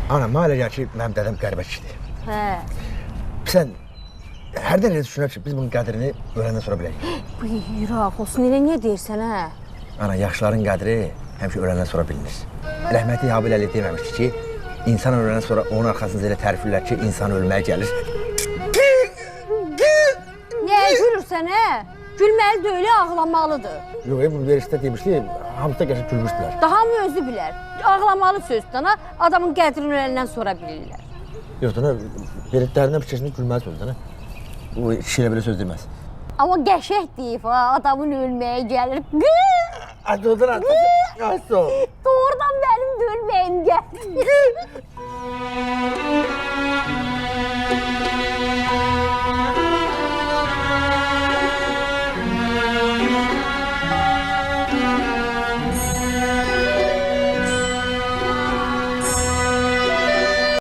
Ana, mənə gəl ki, mənim dədəm qəribə kişidir. Hə. Sən hərdən elə düşünər ki, biz bunun qədrini öləndən sonra bilək. Bu yürək olsun, elə niyə deyirsən, hə? Ana, yaxşıların qədri həmişə öləndən sonra bilinir. Rəhmətli Habil Əli deməmişdi ki, insan öləndən sonra onun arxasınca elə təriflər ki, insan ölməyə gəlir. Niyə gülürsən, hə? Gülməli deyil, ağlamalıdır. Yox, bu verişdə demişdi, hamısı da qəşəng gülmüşdülər. Daha mı özü bilər? Ağlamalı sözdür, adamın qədrini öləndən sonra bilirlər. Yox, dana, dərindən fikirləşində gülməli sözdür, dana. O kişiyə belə söz deməz. Amma qəşəng deyib, adamın ölməyə gəlir. Doğrudan Doğrudan mənim də ölməyim gəlir.